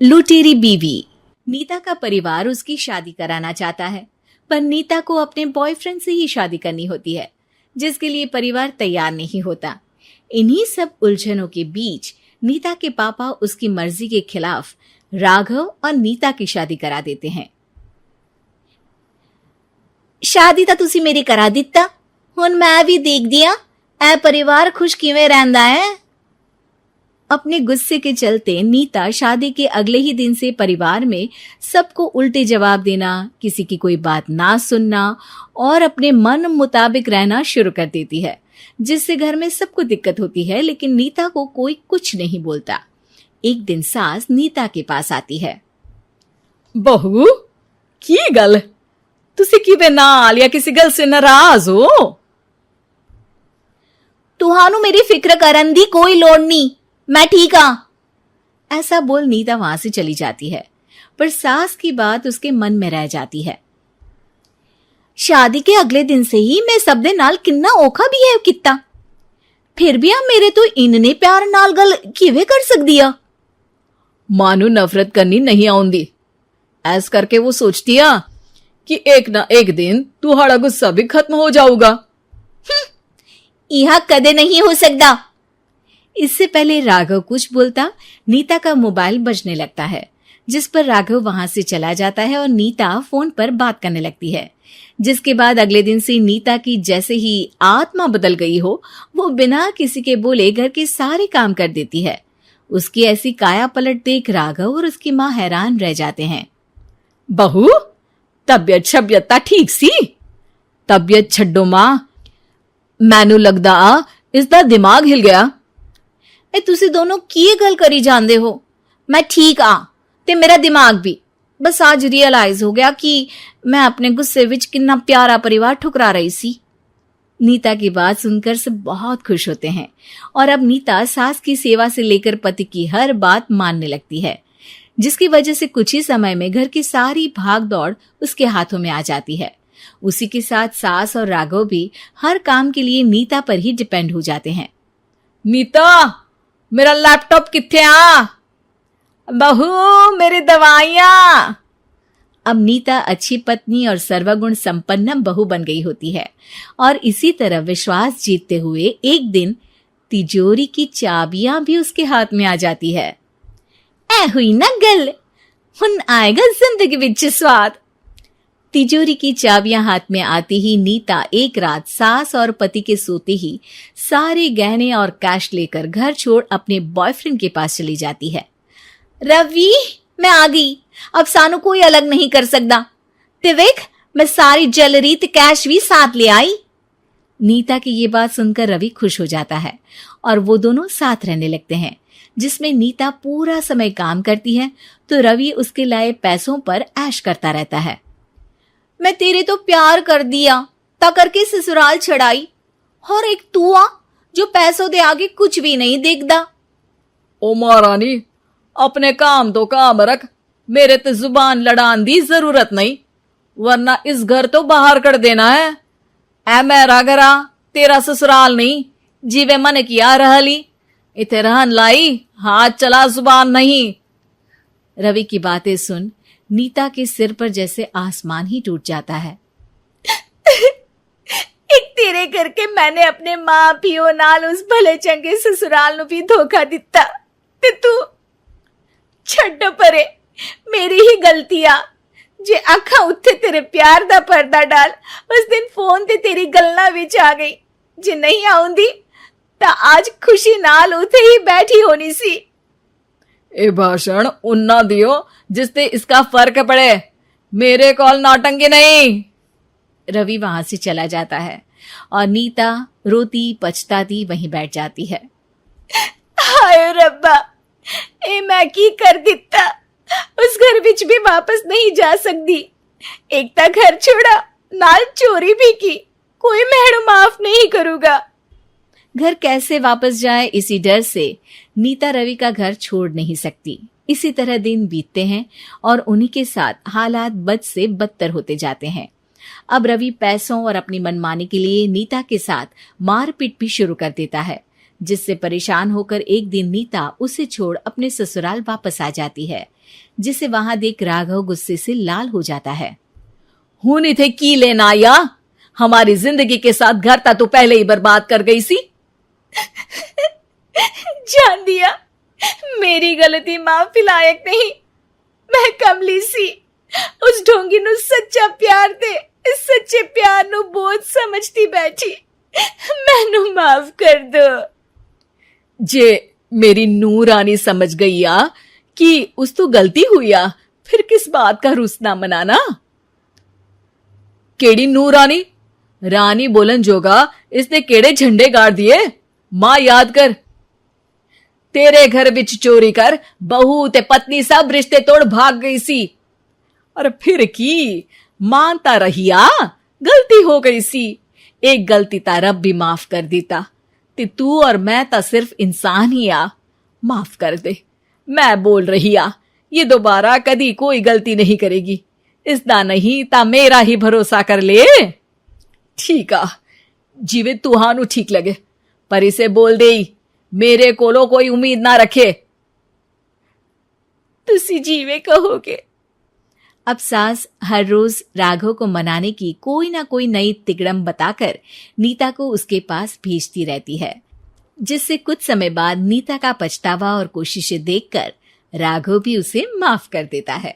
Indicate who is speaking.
Speaker 1: लुटेरी बीवी। नीता का परिवार उसकी शादी कराना चाहता है, पर नीता को अपने बॉयफ्रेंड से ही शादी करनी होती है, जिसके लिए परिवार तैयार नहीं होता। इन्हीं सब उलझनों के बीच नीता के पापा उसकी मर्जी के खिलाफ राघव और नीता की शादी करा देते हैं। शादी ਤਾਂ ਤੁਸੀਂ मेरी करा ਦਿੱਤਾ, ਹੁਣ मैं भी देख दिया ए परिवार खुश किवें रहंदा है। अपने गुस्से के चलते नीता शादी के अगले ही दिन से परिवार में सबको उल्टे जवाब देना, किसी की कोई बात ना सुनना और अपने मन मुताबिक रहना शुरू कर देती है, जिससे घर में सबको दिक्कत होती है, लेकिन नीता को कोई कुछ नहीं बोलता। एक दिन सास नीता के पास आती है।
Speaker 2: बहू की गल, तुसी किवें नाल या किसी गल से नाराज हो?
Speaker 1: तुहानू मेरी फिक्र करन दी कोई लोड़ नहीं, मैं ठीक हाँ। ऐसा बोल नीता वहां से चली जाती है, पर सास की बात उसके मन में रह जाती है। शादी के अगले दिन से ही मैं सब दे नाल किन्ना औखा बिहेव किता, फिर भी आ मेरे तो इन्ने प्यार नाल गल किवें कर सकदी आ।
Speaker 2: मानू नफरत करनी नहीं आउंदी, ऐस करके वो सोचती आ कि एक ना एक दिन तुम्हारा गुस्सा भी खत्म हो जाऊगा।
Speaker 1: यह कदे नहीं हो सकता। इससे पहले राघव कुछ बोलता, नीता का मोबाइल बजने लगता है, जिस पर राघव वहां से चला जाता है और नीता फोन पर बात करने लगती है। जिसके बाद अगले दिन से नीता की जैसे ही आत्मा बदल गई हो, वो बिना किसी के बोले घर के सारे काम कर देती है। उसकी ऐसी काया पलट देख राघव और उसकी माँ हैरान रह जाते हैं।
Speaker 2: बहू तबियत शबियत ठीक सी? तबियत छड्डो मां, मैनू लगदा इसदा दिमाग हिल गया।
Speaker 1: तुसी दोनों की गल करी जांदे हो? मैं ठीक आ ते मेरा दिमाग भी। बस आज रियलाइज हो गया कि मैं अपने गुस्से विच कितना प्यारा परिवार ठुकरा रही सी। नीता की बात सुनकर सब बहुत खुश होते हैं और अब नीता सास की सेवा से लेकर पति की हर बात मानने लगती है, जिसकी वजह से कुछ ही समय में घर की सारी भाग दौड़ उसके हाथों में आ जाती है। उसी के साथ सास और राघव भी हर काम के लिए नीता पर ही डिपेंड हो जाते हैं।
Speaker 2: नीता मेरा लैपटॉप किथे आ? बहू मेरी दवाइयां।
Speaker 1: अब नीता अच्छी पत्नी और सर्वगुण संपन्न बहू बन गई होती है और इसी तरह विश्वास जीतते हुए एक दिन तिजोरी की चाबियां भी उसके हाथ में आ जाती है। ऐ हुई ना गल, हुन आएगा जिंदगी विच स्वाद। तिजोरी की चाबियां हाथ में आती ही नीता एक रात सास और पति के सोते ही सारे गहने और कैश लेकर घर छोड़ अपने बॉयफ्रेंड के पास चली जाती है। रवि मैं आ गई, अब सानू कोई अलग नहीं कर सकता। ते वेख मैं सारी ज्वेलरी ते कैश भी साथ ले आई। नीता की ये बात सुनकर रवि खुश हो जाता है और वो दोनों साथ रहने लगते हैं, जिसमें नीता पूरा समय काम करती है तो रवि उसके लाए पैसों पर ऐश करता रहता है। मैं तेरे तो प्यार कर दिया ता करके ससुराल छड़ाई, और एक तू आ जो पैसों दे आगे कुछ भी नहीं देखदा।
Speaker 2: ओ महारानी अपने काम तो काम रख, मेरे ते जुबान लड़ान दी जरूरत नहीं, वरना इस घर तो बाहर कर देना है। ऐ मेरा घरा तेरा ससुराल नहीं, जीवे मन किया रहली इथे रहन लाई, हाथ चला जुबान नहीं।
Speaker 1: रवि की बातें सुन नीता के सिर पर जैसे आसमान ही टूट जाता है। एक तेरे करके मैंने अपने मां पियो नाल उस भले चंगे ससुराल नु भी धोखा दिता ते तू छड्ड परे, मेरी ही गलती आ जे आखा उत्थे तेरे प्यार दा पर्दा डाल उस दिन फोन ते तेरी गलना विच आ गई। जे नहीं आउंदी ता आज खुशी नाल उथे ही बैठी होनी सी।
Speaker 2: ए भाषण उन्ना दियो जिससे इसका फर्क पड़े, मेरे कॉल नौटंकी नहीं।
Speaker 1: रवि वहां से चला जाता है और नीता रोती पछताती वहीं बैठ जाती है। हाय रब्बा, ए मैं की कर दिता, उस घर विच भी वापस नहीं जा सकती। एक ता घर छोड़ा, नाल चोरी भी की, कोई मेहणु माफ नहीं करूंगा। घर कैसे वापस जाए इसी डर से नीता रवि का घर छोड़ नहीं सकती। इसी तरह दिन बीतते हैं और उन्हीं के साथ हालात बद से बदतर होते जाते हैं। अब रवि पैसों और अपनी मनमानी के लिए नीता के साथ मारपीट भी शुरू कर देता है, जिससे परेशान होकर एक दिन नीता उसे छोड़ अपने ससुराल वापस आ जाती है, जिसे वहां देख राघव गुस्से से लाल हो जाता है।
Speaker 2: हूं नहीं थे की लेना या हमारी जिंदगी के साथ घर था तो पहले ही बर्बाद कर गई सी।
Speaker 3: जान दिया, मेरी गलती माफी लायक नहीं। मैं कमली सी उस ढोंगी नु सच्चा प्यार दे इस सच्चे प्यार नु बोझ समझती बैठी। मैनू माफ कर दो।
Speaker 2: जे मेरी नूर रानी समझ गई आ कि उस तो गलती हुई आ, फिर किस बात का रुसना मनाना। केड़ी नूर रानी? रानी बोलन जोगा इसने केड़े झंडे गाड़ दिए? मां याद कर, तेरे घर विच चोरी कर बहू ते पत्नी सब रिश्ते तोड़ भाग गई सी। और फिर की मानता रहिया, गलती हो गई सी। एक गलती ता रब भी माफ कर देता ते तू और मैं ता सिर्फ इंसान ही आ। माफ कर दे, मैं बोल रही आ ये दोबारा कदी कोई गलती नहीं करेगी। इसदा नहीं ता मेरा ही भरोसा कर ले। ठीक आ, जिवे तुहानू ठीक लगे, पर इसे बोल दे मेरे कोलो कोई उम्मीद ना रखे।
Speaker 3: तुसी जीवे कहोगे।
Speaker 1: अब सास हर रोज राघव को मनाने की कोई ना कोई नई तिकड़म बताकर नीता को उसके पास भेजती रहती है, जिससे कुछ समय बाद नीता का पछतावा और कोशिशें देखकर राघव भी उसे माफ कर देता है।